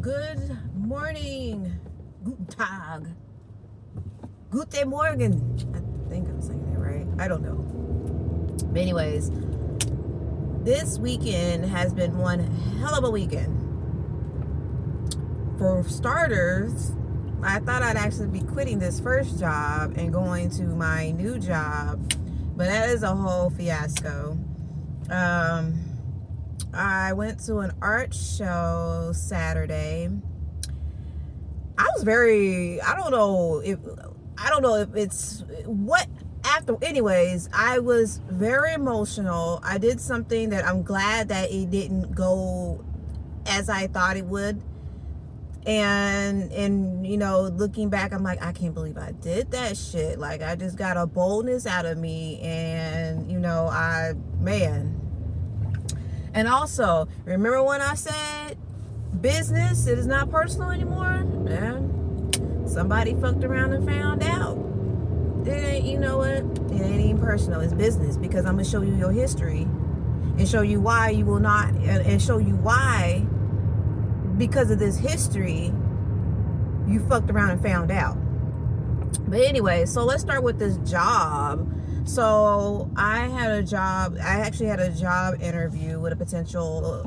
Good morning. Guten Tag. Guten Morgen. I think I'm saying that right. I don't know. But anyways, this weekend has been one hell of a weekend. For starters, I thought I'd actually be quitting this first job and going to my new job, but that is a whole fiasco. I went to an art show Saturday. I don't know if it's what after. Anyways, I was very emotional. I did something that I'm glad that it didn't go as I thought it would. And looking back, I'm like, I can't believe I did that shit. Like, I just got a boldness out of me, and and also, remember when I said business, it is not personal anymore? Yeah. Somebody fucked around and found out. It ain't, you know what? It ain't even personal. It's business, because I'm going to show you your history and show you why you will not, and show you why, because of this history, you fucked around and found out. But anyway, so let's start with this job. So I actually had a job interview with a potential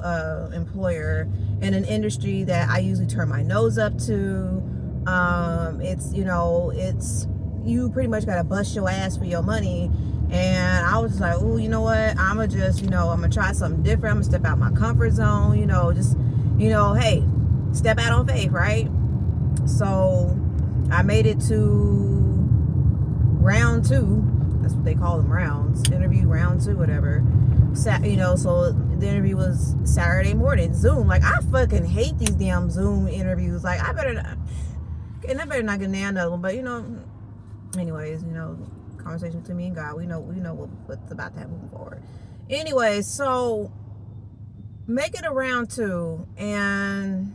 employer in an industry that I usually turn my nose up to. It's you pretty much gotta bust your ass for your money. And I was just like, oh, you know what? I'm gonna try something different. I'm gonna step out my comfort zone, hey, step out on faith, right? So I made it to round 2. That's what they call them, rounds. Interview round 2, whatever. So the interview was Saturday morning, Zoom. Like, I fucking hate these damn Zoom interviews. Like, I better not get another one. But anyways, conversation between me and God. We know what's about to happen moving forward. Anyways, so make it a round 2, and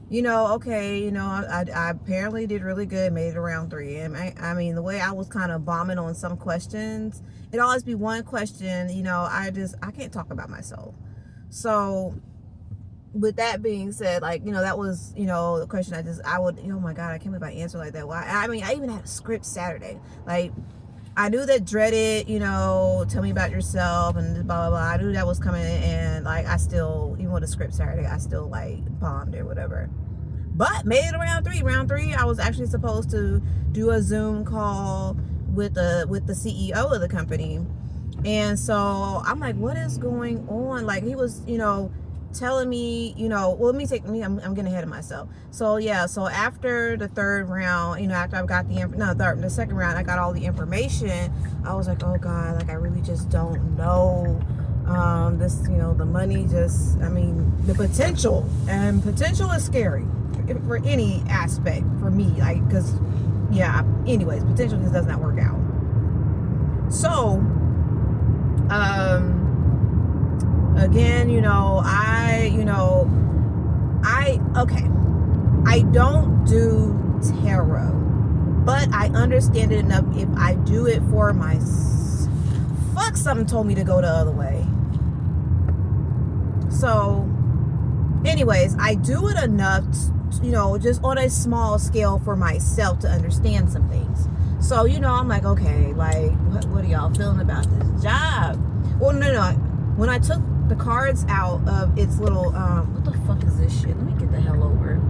I apparently did really good, made it around 3. And I mean, the way I was kind of bombing on some questions, it'd always be one question, I can't talk about myself. So with that being said, that was, the question oh my God, I can't believe I answered like that. Well, I even had a script Saturday. Like, I knew that dreaded, tell me about yourself and blah, blah, blah. I knew that was coming, and I still, even with the script Saturday, I still bombed or whatever. But made it around 3. Round 3, I was actually supposed to do a Zoom call with the CEO of the company. And so I'm like, what is going on? Like, he was, telling me, I'm getting ahead of myself. So yeah, so after the third round, after I got the second round, I got all the information. I was like, oh God, I really just don't know. The money the potential is scary for any aspect for me. Anyways, potential just does not work out. So, again, I don't do tarot, but I understand it enough. If I do it for something told me to go the other way. So anyways, I do it enough, just on a small scale for myself to understand some things. So, I'm like, okay, what are y'all feeling about this job? Well, no. When I took the cards out of its little, what the fuck is this shit? Let me get the hell over.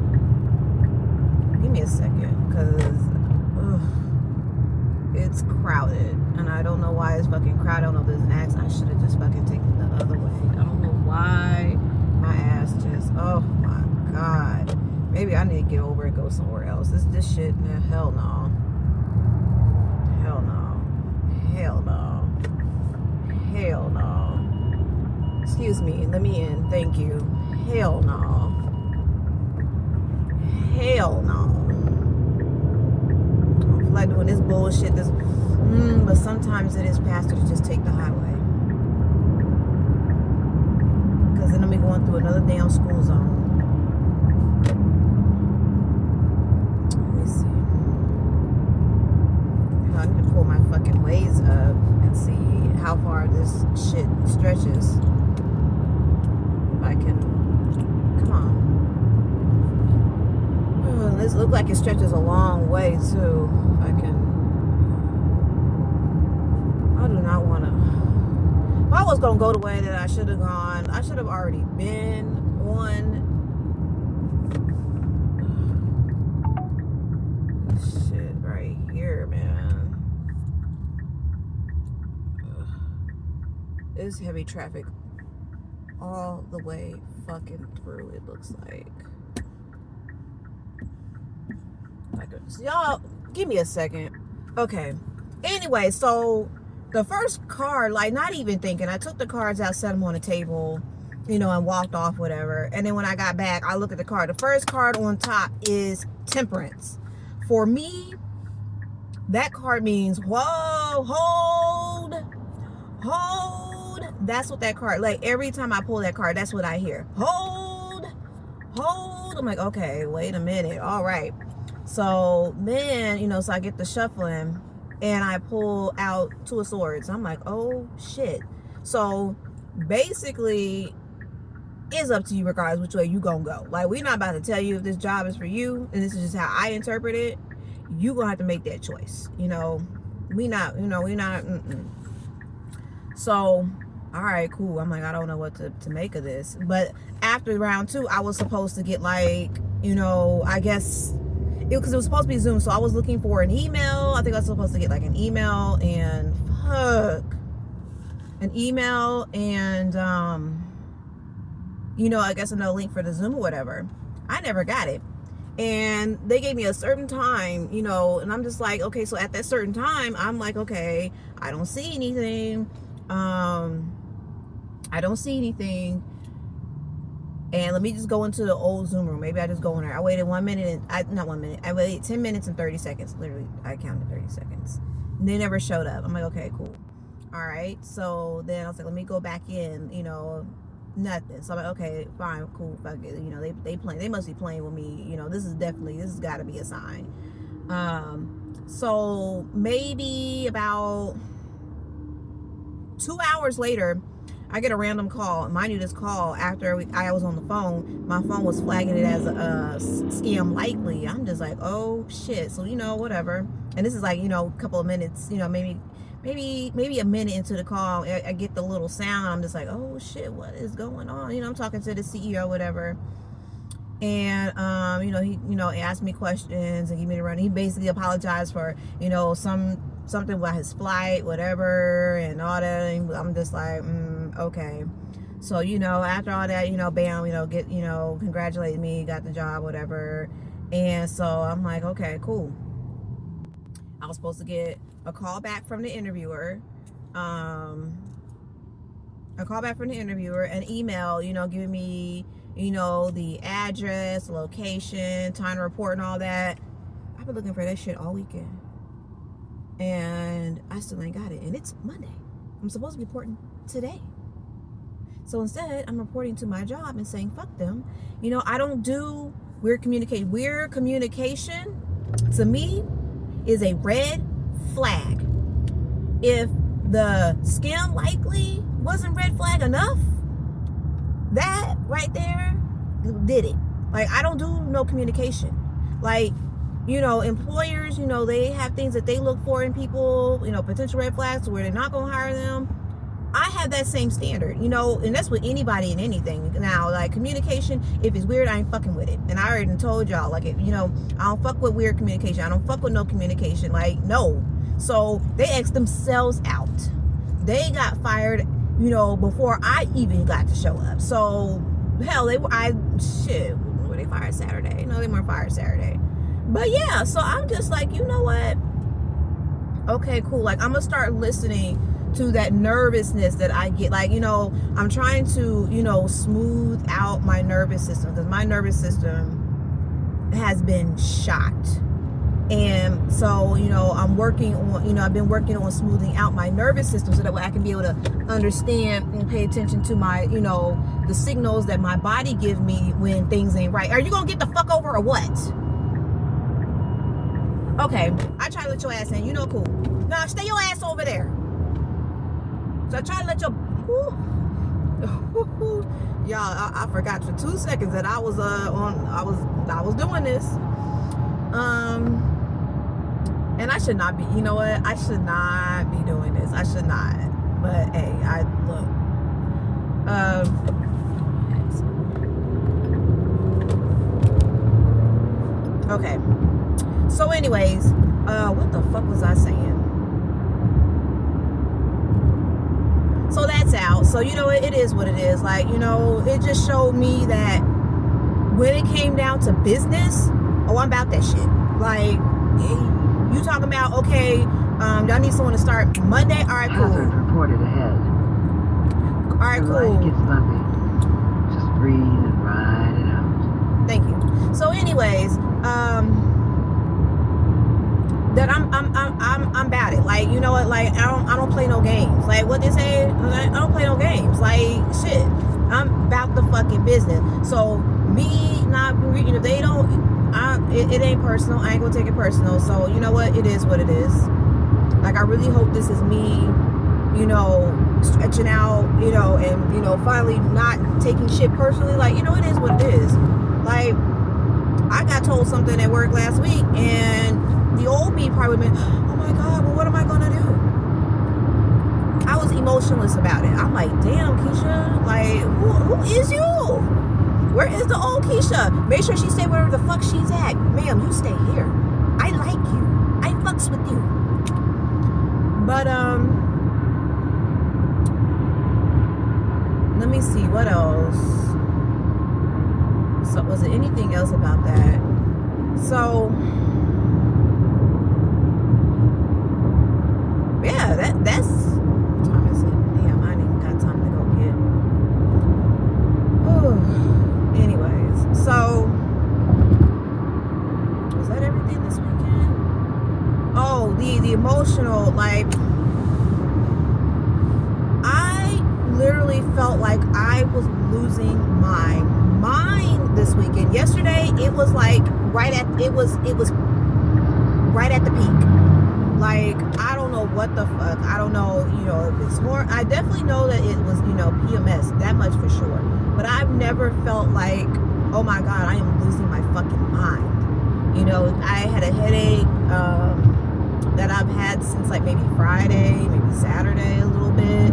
Give me a second, because it's crowded. And I don't know why it's fucking crowded. I don't know if there's an accident. I should have just fucking taken the other way. I don't know why my ass just, oh my God. Maybe I need to get over and go somewhere else. This shit, man, hell no. Hell no. Hell no. Hell no. Excuse me, let me in. Thank you. Hell no. Hell no. I feel like doing this bullshit. But sometimes it is faster to just take the highway. Because then I'm going through another damn school zone. Let me see. I need to pull my fucking Waze up and see how far this shit stretches. If I can. Come on. This looks like it stretches a long way too. I do not want to. If I was gonna go the way that I should have gone, I should have already been on. Shit, right here, man. It's heavy traffic all the way fucking through. It looks like. So y'all, give me a second. Okay. Anyway, so the first card, like, not even thinking, I took the cards out, set them on the table, you know, and walked off, whatever. And then when I got back, I looked at the card. The first card on top is Temperance. For me, that card means, whoa, hold. That's what that card, like, every time I pull that card, that's what I hear. Hold. I'm like, okay, wait a minute. All right. So then, you know, so I get the shuffling and I pull out Two of Swords. I'm like, oh shit. So basically, it's up to you regardless which way you gonna go. Like, we're not about to tell you if this job is for you, and this is just how I interpret it. You gonna have to make that choice. You know, we not. So, all right, cool. I'm like, I don't know what to make of this. But after round 2, I was supposed to get, like, you know, I guess, because it was supposed to be Zoom, so I was looking for an email. I think I was supposed to get, like, an email and you know, I guess another link for the Zoom or whatever. I never got it. And they gave me a certain time, you know, and I'm just like, okay, so at that certain time, I'm like, okay, I don't see anything. I don't see anything. And let me just go into the old Zoom room. Maybe I just go in there. I waited 1 minute not 1 minute. I waited 10 minutes and 30 seconds. Literally, I counted 30 seconds. And they never showed up. I'm like, okay, cool. All right. So then I was like, let me go back in, you know, nothing. So I'm like, okay, fine, cool. Fuck it. You know, they must be playing with me. You know, this has got to be a sign. So maybe about 2 hours later, I get a random call. Mind you, this call, after I was on the phone, my phone was flagging it as a scam likely. I'm just like, oh shit. So, you know, whatever. And this is like, you know, a couple of minutes, you know, maybe a minute into the call, I get the little sound. I'm just like, oh shit, what is going on? You know, I'm talking to the CEO, whatever. And, you know, he, you know, asked me questions and gave me the run. He basically apologized for, you know, something about his flight, whatever, and all that. And I'm just like, okay. So, you know, after all that, you know, bam, you know, congratulate me, got the job, whatever. And so I'm like, okay, cool. I was supposed to get a call back from the interviewer, an email, you know, giving me, you know, the address, location, time to report and all that. I've been looking for that shit all weekend. And I still ain't got it. And it's Monday. I'm supposed to be reporting today. So instead, I'm reporting to my job and saying, fuck them. You know, I don't do weird communication. Weird communication, to me, is a red flag. If the scam likely wasn't red flag enough, that right there did it. Like, I don't do no communication. Like, you know, employers, you know, they have things that they look for in people, you know, potential red flags where they're not going to hire them. I have that same standard, you know, and that's with anybody and anything. Now, like, communication, if it's weird, I ain't fucking with it. And I already told y'all, like, you know, I don't fuck with weird communication. I don't fuck with no communication. Like, no. So they X'd themselves out. They got fired, you know, before I even got to show up. So, hell, were they fired Saturday? No, they weren't fired Saturday. But yeah, so I'm just like, you know what? Okay, cool. Like, I'm going to start listening to that nervousness that I get. Like, you know, I'm trying to, you know, smooth out my nervous system, because my nervous system has been shot. And so, you know, I'm working on, you know, I've been working on smoothing out my nervous system so that way I can be able to understand and pay attention to my, you know, the signals that my body gives me when things ain't right. Are you gonna get the fuck over or what? Okay, I try to let your ass in, you know, cool. Nah, stay your ass over there. So I try to let your, y'all, I forgot for 2 seconds that I was doing this. And I should not be, you know what? I should not be doing this. I should not. But hey, I look. Okay. So anyways, what the fuck was I saying? So that's out. So you know, it is what it is. Like, you know, it just showed me that when it came down to business, oh, I'm about that shit. Like, you talking about, okay, y'all need someone to start Monday? All right, cool. Hazard reported ahead. All right, the cool. Line gets bumpy. Just breathe and ride it out. Thank you. So anyways, that I'm about it. Like, you know what? Like, I don't play no games. Like what they say, I don't play no games. Like shit, I'm about the fucking business. So me not, you know, they don't. It ain't personal. I ain't gonna take it personal. So you know what? It is what it is. Like I really hope this is me, you know, stretching out, you know, and you know, finally not taking shit personally. Like, you know, it is what it is. Like I got told something at work last week, and the old me probably been, oh my God, well, what am I gonna do? I was emotionless about it. I'm like, damn, Keisha, like, who is you? Where is the old Keisha? Make sure she stay wherever the fuck she's at. Ma'am, you stay here. I like you. I fucks with you. But, let me see, what else? So, was there anything else about that? So, yeah, that's, what time is it? Damn, I ain't even got time to go get. Anyways, so was that everything this weekend? Oh, the emotional, like I literally felt like I was losing my mind this weekend. Yesterday it was like it was right at the peak. Like, I don't know what the fuck. I don't know, you know, if it's more. I definitely know that it was, you know, PMS, that much for sure. But I've never felt like, oh my God, I am losing my fucking mind. You know, I had a headache that I've had since like maybe Friday, maybe Saturday a little bit.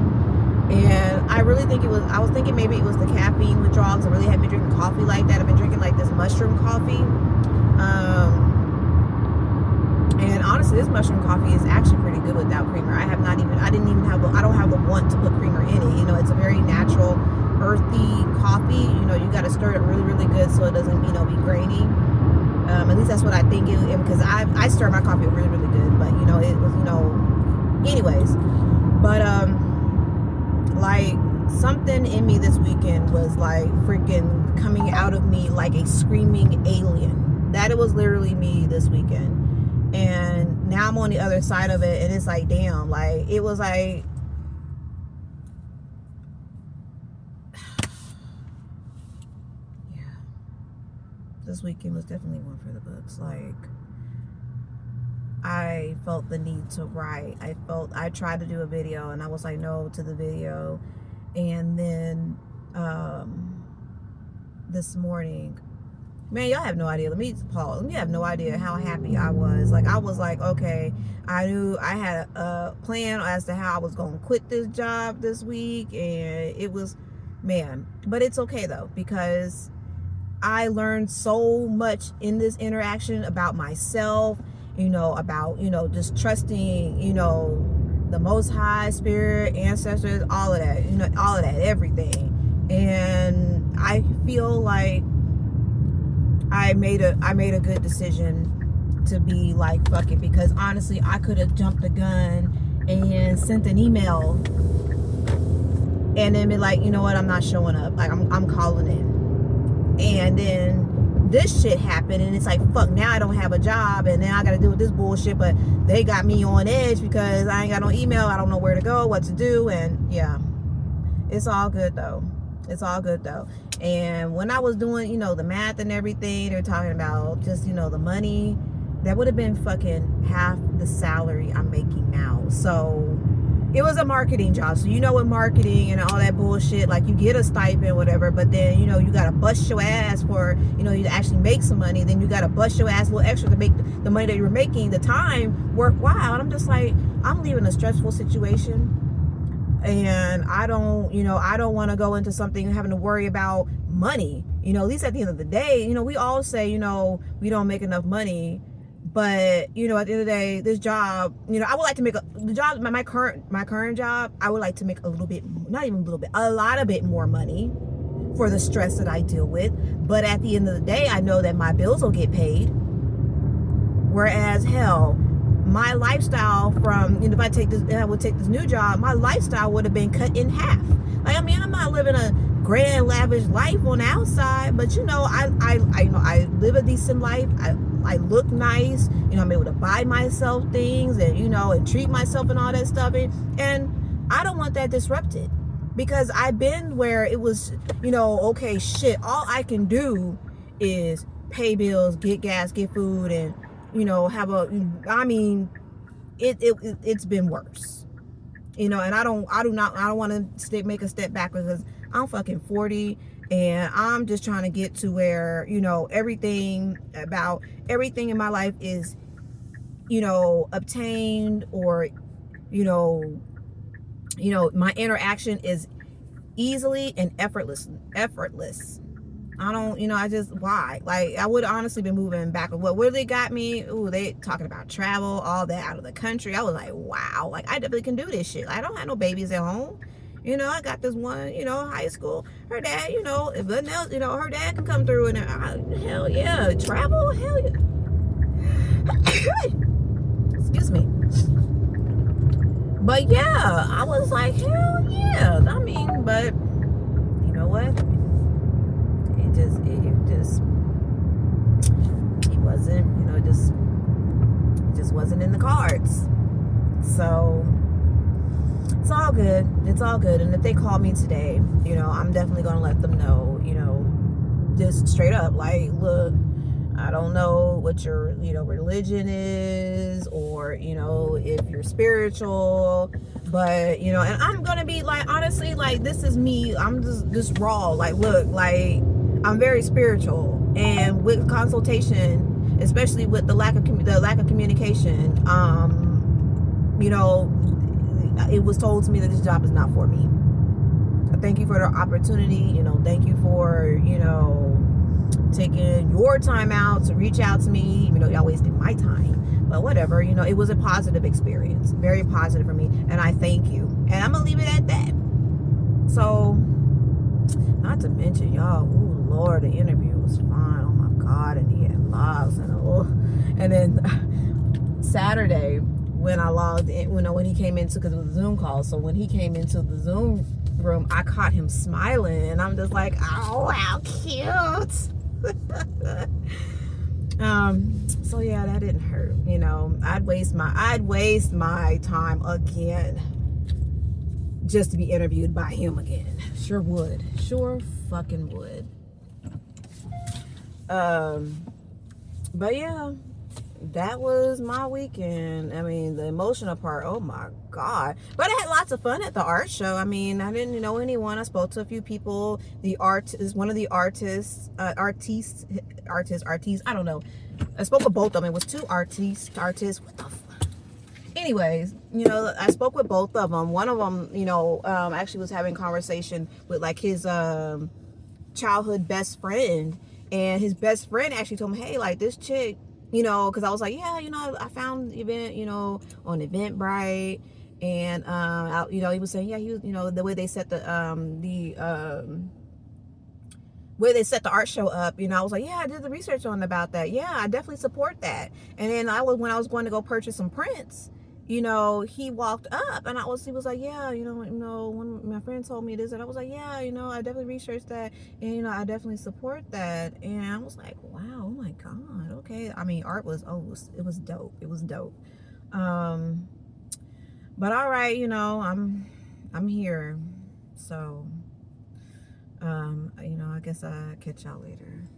And I really think I was thinking maybe it was the caffeine withdrawal, because I really haven't been drinking coffee like that. I've been drinking like this mushroom coffee. And honestly, this mushroom coffee is actually pretty good without creamer. I don't have the want to put creamer in it. You know, it's a very natural, earthy coffee. You know, you got to stir it really, really good so it doesn't, you know, be grainy. At least that's what I think because I stir my coffee really, really good. But, you know, it was, you know, anyways. But, like, something in me this weekend was like freaking coming out of me like a screaming alien. That it was literally me this weekend. And now I'm on the other side of it, and it's like, damn, like, it was like, yeah, this weekend was definitely one for the books. Like, I felt the need to write. I tried to do a video, and I was like, no to the video. And then, this morning, man, y'all have no idea. Let me pause. Let me have no idea how happy I was. Like, I was like, okay, I knew I had a plan as to how I was going to quit this job this week. And it was, man, but it's okay though, because I learned so much in this interaction about myself, you know, about, you know, just trusting, you know, the Most High, Spirit, ancestors, all of that, you know, all of that, everything. And I feel like I made a good decision to be like, fuck it, because honestly, I could have jumped the gun and sent an email and then be like, you know what, I'm not showing up. Like, I'm calling in. And then this shit happened, and it's like, fuck, now I don't have a job, and now I gotta deal with this bullshit. But they got me on edge because I ain't got no email. I don't know where to go, what to do. And yeah, it's all good though. It's all good though. And when I was doing, you know, the math and everything, they're talking about just, you know, the money that would have been fucking half the salary I'm making now. So it was a marketing job. So you know, with marketing and all that bullshit, like you get a stipend, whatever, but then you know you gotta bust your ass for, you know, you actually make some money. Then you gotta bust your ass a little extra to make the money that you're making, the time worthwhile. And I'm just like, I'm leaving a stressful situation, and I don't want to go into something having to worry about money. You know, at least at the end of the day, you know, we all say, you know, we don't make enough money. But you know, at the end of the day, this job, you know, I would like to make my current job, I would like to make a little bit, not even a little bit, a lot of bit more money for the stress that I deal with. But at the end of the day, I know that my bills will get paid. Whereas, hell, my lifestyle from, you know, if I would take this new job, my lifestyle would have been cut in half. Like, I mean, I'm not living a grand lavish life on the outside, but you know, I live a decent life. I look nice, you know, I'm able to buy myself things and, you know, and treat myself and all that stuff. And I don't want that disrupted, because I've been where it was, you know, okay, shit, all I can do is pay bills, get gas, get food, and, you know, it's been worse, you know. And I don't want to make a step backwards, because I'm fucking 40, and I'm just trying to get to where, you know, everything in my life is, you know, obtained, or, you know, my interaction is easily and effortless. I don't, you know, why? Like, I would honestly been moving back. What really got me, they talking about travel, all that, out of the country. I was like, wow, like, I definitely can do this shit. Like, I don't have no babies at home. You know, I got this one, you know, high school. Her dad, you know, if nothing else, you know, her dad can come through, and hell yeah, travel, hell yeah. Excuse me. But yeah, I was like, hell yeah. I mean, but you know what? It wasn't, you know, it just wasn't in the cards. So it's all good. It's all good. And if they call me today, you know, I'm definitely going to let them know, you know, just straight up, like, look, I don't know what your, you know, religion is, or, you know, if you're spiritual, but, you know, and I'm going to be like, honestly, like, this is me. I'm just raw. Like, look, like, I'm very spiritual, and with consultation, especially with the lack of communication, you know, it was told to me that this job is not for me. Thank you for the opportunity. You know, thank you for, you know, taking your time out to reach out to me. You know, y'all wasted my time, but whatever. You know, it was a positive experience, very positive for me, and I thank you. And I'm gonna leave it at that. So, not to mention, y'all, ooh, Lord, the interview was fine. Oh my God, and he had laughs, and then Saturday, when I logged in, when he came into, because it was a Zoom call, so when he came into the Zoom room, I caught him smiling, and I'm just like, oh, how cute. So yeah, that didn't hurt. You know, I'd waste my time again just to be interviewed by him again. Sure would. Sure fucking would. But yeah, that was my weekend. I mean, the emotional part, oh my God. But I had lots of fun at the art show. I mean, I didn't know anyone. I spoke to a few people. One of the artists, I don't know. I spoke with both of them. It was two artists. What the fuck? Anyways, you know, I spoke with both of them. One of them, you know, actually was having conversation with like his childhood best friend. And his best friend actually told me, hey, like, this chick, you know, because I was like, yeah, you know, I found the event, you know, on Eventbrite. And, you know, he was saying, yeah, he was, you know, the way they set the art show up, you know, I was like, yeah, I did the research on about that. Yeah, I definitely support that. And then when I was going to go purchase some prints, you know, he walked up, and he was like, yeah, you know, when my friend told me this, and I was like, yeah, you know, I definitely researched that, and, you know, I definitely support that. And I was like, wow, oh my God, okay. I mean, art was, it was dope. It was dope. But all right, you know, I'm here. So, you know, I guess I'll catch y'all later.